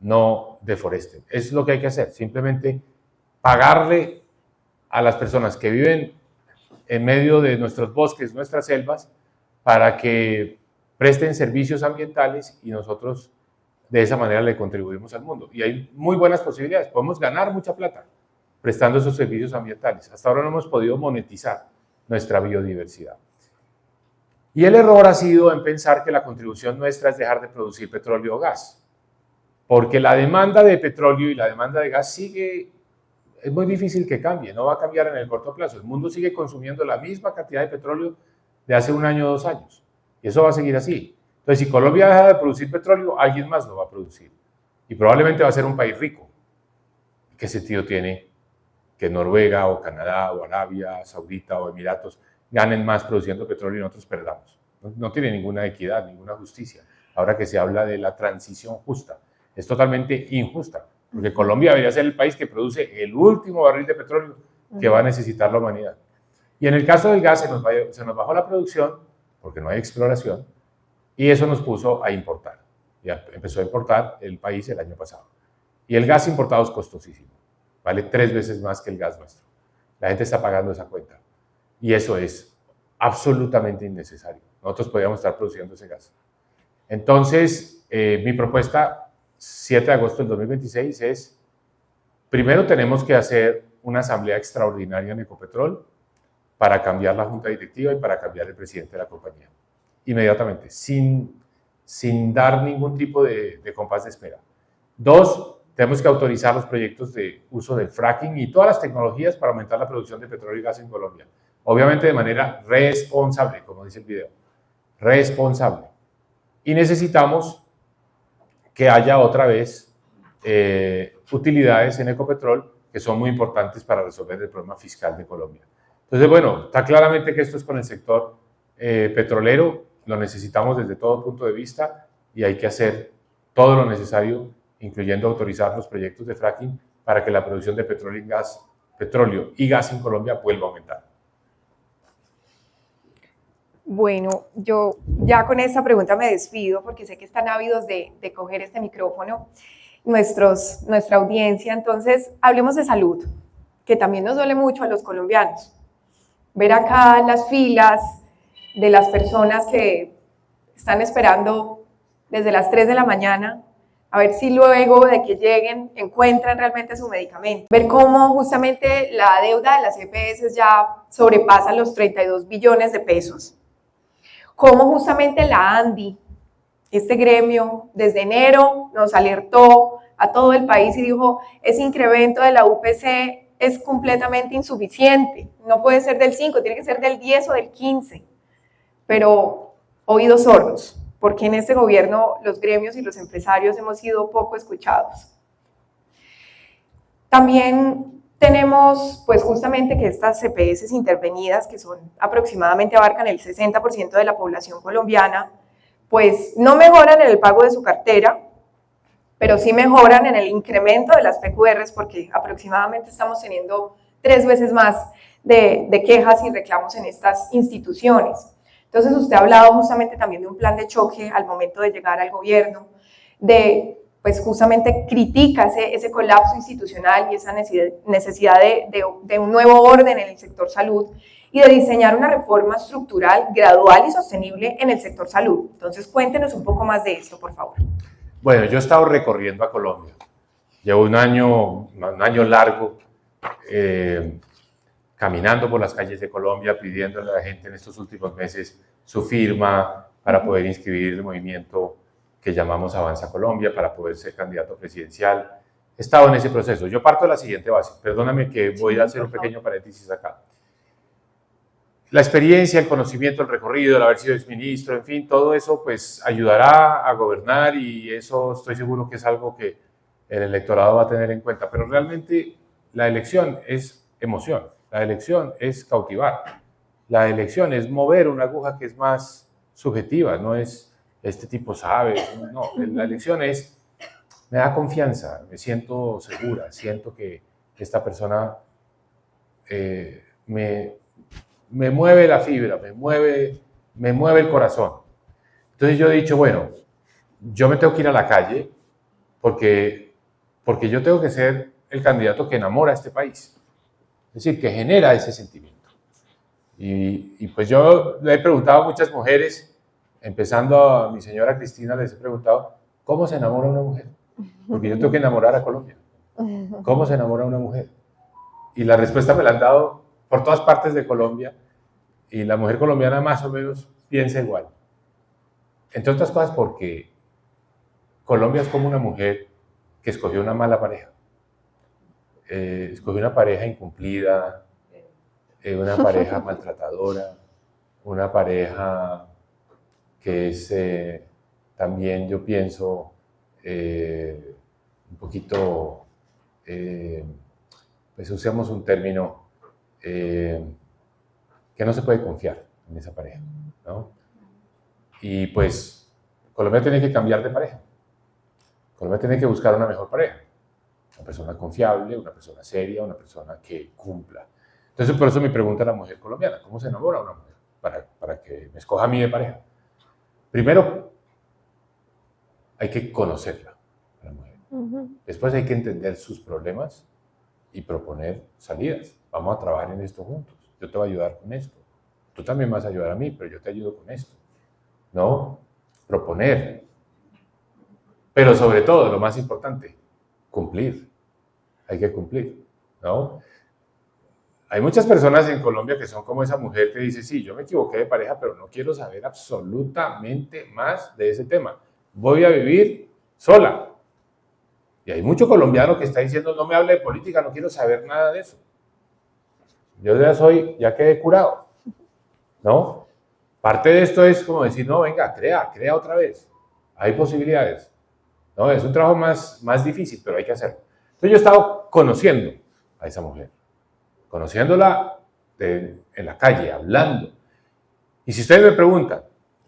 no deforesten. Es lo que hay que hacer, simplemente pagarle a las personas que viven en medio de nuestros bosques, nuestras selvas, para que presten servicios ambientales y nosotros de esa manera le contribuimos al mundo. Y hay muy buenas posibilidades, podemos ganar mucha plata prestando esos servicios ambientales. Hasta ahora no hemos podido monetizar nuestra biodiversidad. Y el error ha sido en pensar que la contribución nuestra es dejar de producir petróleo o gas. Porque la demanda de petróleo y la demanda de gas es muy difícil que cambie, no va a cambiar en el corto plazo. El mundo sigue consumiendo la misma cantidad de petróleo de hace 1 año o 2 años. Y eso va a seguir así. Entonces, si Colombia deja de producir petróleo, alguien más lo va a producir. Y probablemente va a ser un país rico. ¿Qué sentido tiene que Noruega o Canadá o Arabia Saudita o Emiratos ganen más produciendo petróleo y nosotros perdamos? No tiene ninguna equidad, ninguna justicia. Ahora que se habla de la transición justa. Es totalmente injusta, porque Colombia debería ser el país que produce el último barril de petróleo que va a necesitar la humanidad. Y en el caso del gas se nos bajó la producción, porque no hay exploración, y eso nos puso a importar. Ya empezó a importar el país el año pasado. Y el gas importado es costosísimo, vale 3 veces más que el gas nuestro. La gente está pagando esa cuenta, y eso es absolutamente innecesario. Nosotros podríamos estar produciendo ese gas. Entonces, mi propuesta 7 de agosto del 2026 es, primero tenemos que hacer una asamblea extraordinaria en Ecopetrol para cambiar la junta directiva y para cambiar el presidente de la compañía. Inmediatamente, sin dar ningún tipo de compás de espera. 2, tenemos que autorizar los proyectos de uso del fracking y todas las tecnologías para aumentar la producción de petróleo y gas en Colombia. Obviamente de manera responsable, como dice el video. Responsable. Y necesitamos que haya otra vez utilidades en Ecopetrol que son muy importantes para resolver el problema fiscal de Colombia. Entonces, bueno, está claramente que esto es con el sector petrolero, lo necesitamos desde todo punto de vista y hay que hacer todo lo necesario, incluyendo autorizar los proyectos de fracking para que la producción de petróleo y gas en Colombia vuelva a aumentar. Bueno, yo ya con esta pregunta me despido porque sé que están ávidos de coger este micrófono nuestra audiencia. Entonces, hablemos de salud, que también nos duele mucho a los colombianos. Ver acá las filas de las personas que están esperando desde las 3 de la mañana, a ver si luego de que lleguen encuentran realmente su medicamento. Ver cómo justamente la deuda de las EPS ya sobrepasa los 32 billones de pesos. Cómo justamente la ANDI, este gremio, desde enero nos alertó a todo el país y dijo, ese incremento de la UPC es completamente insuficiente, no puede ser del 5, tiene que ser del 10 o del 15, pero oídos sordos, porque en este gobierno los gremios y los empresarios hemos sido poco escuchados. También tenemos pues justamente que estas EPS intervenidas, que son aproximadamente abarcan el 60% de la población colombiana, pues no mejoran en el pago de su cartera, pero sí mejoran en el incremento de las PQRs, porque aproximadamente estamos teniendo 3 veces más de quejas y reclamos en estas instituciones. Entonces usted ha hablado justamente también de un plan de choque al momento de llegar al gobierno, pues justamente critica ese colapso institucional y esa necesidad de un nuevo orden en el sector salud y de diseñar una reforma estructural, gradual y sostenible en el sector salud. Entonces cuéntenos un poco más de esto, por favor. Bueno, yo he estado recorriendo a Colombia. Llevo un año largo caminando por las calles de Colombia, pidiéndole a la gente en estos últimos meses su firma para poder inscribir el movimiento que llamamos Avanza Colombia, para poder ser candidato presidencial. He estado en ese proceso. Yo parto de la siguiente base. Perdóname que voy a hacer un pequeño paréntesis acá. La experiencia, el conocimiento, el recorrido, el haber sido exministro, en fin, todo eso pues ayudará a gobernar y eso estoy seguro que es algo que el electorado va a tener en cuenta. Pero realmente la elección es emoción, la elección es cautivar, la elección es mover una aguja que es más subjetiva, no es este tipo sabe, no, la elección es, me da confianza, me siento segura, siento que esta persona me mueve la fibra, me mueve el corazón. Entonces yo he dicho, bueno, yo me tengo que ir a la calle porque yo tengo que ser el candidato que enamora a este país, es decir, que genera ese sentimiento. Y pues yo le he preguntado a muchas mujeres, empezando a mi señora Cristina, les he preguntado, ¿cómo se enamora una mujer? Porque yo tengo que enamorar a Colombia. ¿Cómo se enamora una mujer? Y la respuesta me la han dado por todas partes de Colombia y la mujer colombiana más o menos piensa igual. Entre otras cosas porque Colombia es como una mujer que escogió una mala pareja. Escogió una pareja incumplida, una pareja maltratadora, una pareja que es también, yo pienso, un poquito, pues usemos un término, que no se puede confiar en esa pareja, ¿no? Y pues Colombia tiene que cambiar de pareja. Colombia tiene que buscar una mejor pareja. Una persona confiable, una persona seria, una persona que cumpla. Entonces, por eso me pregunta la mujer colombiana, ¿cómo se enamora una mujer para que me escoja a mí de pareja? Primero, hay que conocerla, a la mujer. Después hay que entender sus problemas y proponer salidas. Vamos a trabajar en esto juntos. Yo te voy a ayudar con esto. Tú también me vas a ayudar a mí, pero yo te ayudo con esto. ¿No? Proponer. Pero sobre todo, lo más importante, cumplir. Hay que cumplir, ¿no? Hay muchas personas en Colombia que son como esa mujer que dice, sí, yo me equivoqué de pareja, pero no quiero saber absolutamente más de ese tema. Voy a vivir sola. Y hay mucho colombiano que está diciendo, no me hable de política, no quiero saber nada de eso. Yo ya quedé curado, ¿no? Parte de esto es como decir, no, venga, crea otra vez. Hay posibilidades. No, es un trabajo más difícil, pero hay que hacerlo. Entonces yo he estado conociendo a esa mujer. Conociéndola en la calle, hablando. Y si ustedes me preguntan,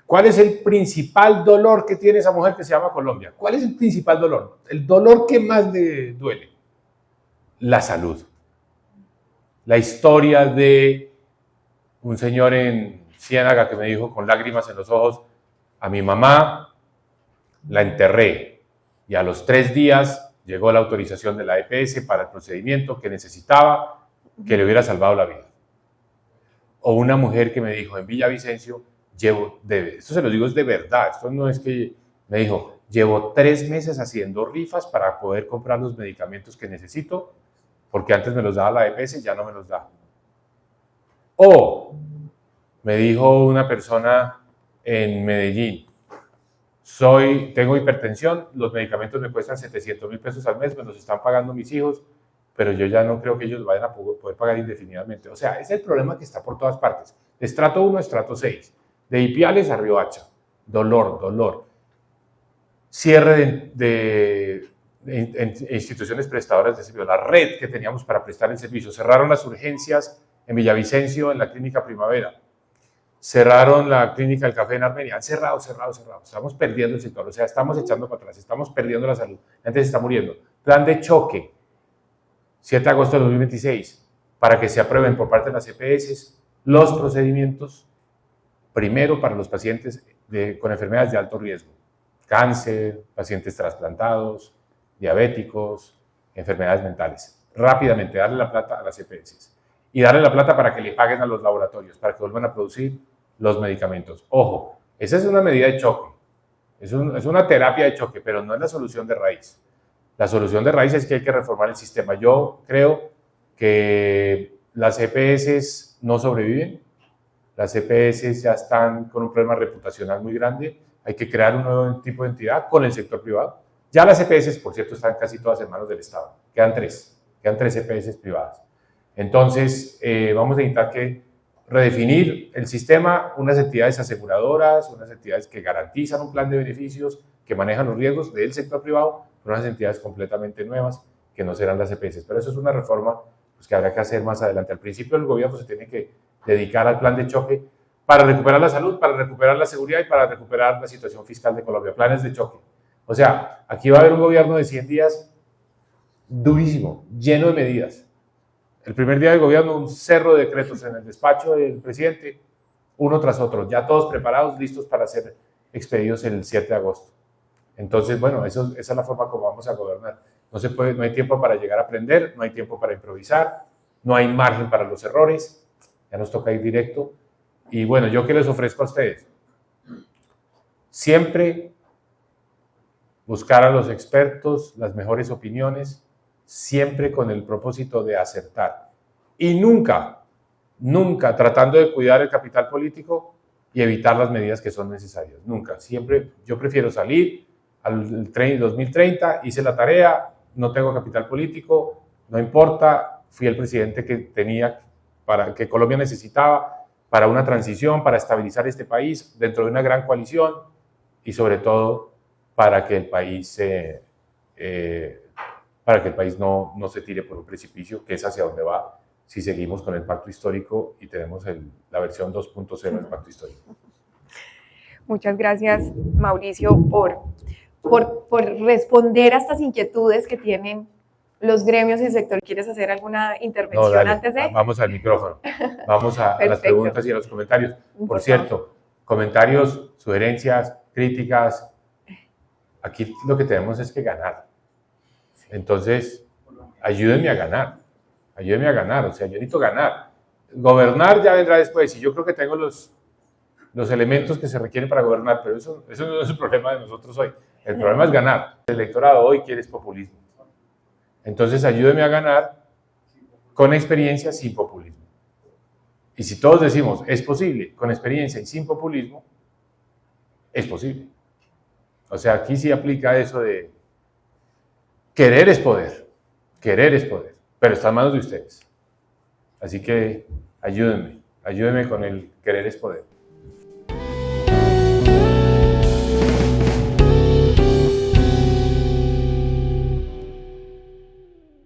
¿cuál es el principal dolor que tiene esa mujer que se llama Colombia? ¿Cuál es el principal dolor? El dolor que más le duele. La salud. La historia de un señor en Ciénaga que me dijo con lágrimas en los ojos, a mi mamá la enterré y a los 3 días llegó la autorización de la EPS para el procedimiento que necesitaba, que le hubiera salvado la vida. O una mujer que me dijo, en Villavicencio, esto se lo digo es de verdad, esto no es que me dijo, llevo 3 meses haciendo rifas para poder comprar los medicamentos que necesito, porque antes me los daba la EPS y ya no me los da. O me dijo una persona en Medellín, tengo hipertensión, los medicamentos me cuestan 700.000 pesos al mes, me los están pagando mis hijos, pero yo ya no creo que ellos vayan a poder pagar indefinidamente. O sea, es el problema que está por todas partes. De estrato 1 a estrato 6, de Ipiales a Riohacha, dolor. Cierre de instituciones prestadoras de servicio, la red que teníamos para prestar el servicio. Cerraron las urgencias en Villavicencio, en la Clínica Primavera. Cerraron la Clínica del Café en Armenia. Han cerrado. Estamos perdiendo el sector. O sea, estamos echando para atrás. Estamos perdiendo la salud. La gente se está muriendo. Plan de choque. 7 de agosto de 2026, para que se aprueben por parte de las EPS los procedimientos primero para los pacientes con enfermedades de alto riesgo, cáncer, pacientes trasplantados, diabéticos, enfermedades mentales. Rápidamente darle la plata a las EPS y darle la plata para que le paguen a los laboratorios, para que vuelvan a producir los medicamentos. Ojo, esa es una medida de choque, es una terapia de choque, pero no es la solución de raíz. La solución de raíz es que hay que reformar el sistema. Yo creo que las EPS no sobreviven, las EPS ya están con un problema reputacional muy grande, hay que crear un nuevo tipo de entidad con el sector privado. Ya las EPS, por cierto, están casi todas en manos del Estado, quedan tres EPS privadas. Entonces, vamos a necesitar que redefinir el sistema, unas entidades aseguradoras, unas entidades que garantizan un plan de beneficios, que manejan los riesgos del sector privado, pero unas entidades completamente nuevas que no serán las EPS. Pero eso es una reforma pues, que habrá que hacer más adelante. Al principio el gobierno se tiene que dedicar al plan de choque para recuperar la salud, para recuperar la seguridad y para recuperar la situación fiscal de Colombia. Planes de choque. O sea, aquí va a haber un gobierno de 100 días durísimo, lleno de medidas. El primer día del gobierno, un cerro de decretos en el despacho del presidente, uno tras otro, ya todos preparados, listos para ser expedidos el 7 de agosto. Entonces, bueno, esa es la forma como vamos a gobernar. No hay tiempo para llegar a aprender, no hay tiempo para improvisar, no hay margen para los errores, ya nos toca ir directo. Y bueno, ¿yo qué les ofrezco a ustedes? Siempre buscar a los expertos, las mejores opiniones, siempre con el propósito de acertar. Y nunca tratando de cuidar el capital político y evitar las medidas que son necesarias. Nunca. Siempre yo prefiero salir al 2030, hice la tarea, no tengo capital político, no importa, fui el presidente que Colombia necesitaba para una transición, para estabilizar este país dentro de una gran coalición y sobre todo para que el país no se tire por un precipicio, que es hacia donde va si seguimos con el pacto histórico y tenemos la versión 2.0 del pacto histórico. Muchas gracias, Mauricio, por responder a estas inquietudes que tienen los gremios y el sector. ¿Quieres hacer alguna intervención No, dale, antes de? Vamos al micrófono, vamos a las preguntas y a los comentarios. Por cierto, comentarios, sugerencias, críticas, aquí lo que tenemos es que ganar. Entonces, ayúdenme a ganar, o sea, yo necesito ganar. Gobernar ya vendrá después, y yo creo que tengo los elementos que se requieren para gobernar, pero eso no es el problema de nosotros hoy. El problema es ganar. El electorado hoy quiere populismo. Entonces, ayúdenme a ganar con experiencia, sin populismo. Y si todos decimos, es posible, con experiencia y sin populismo, es posible. O sea, aquí sí aplica eso de querer es poder, pero está en manos de ustedes. Así que ayúdenme con el querer es poder.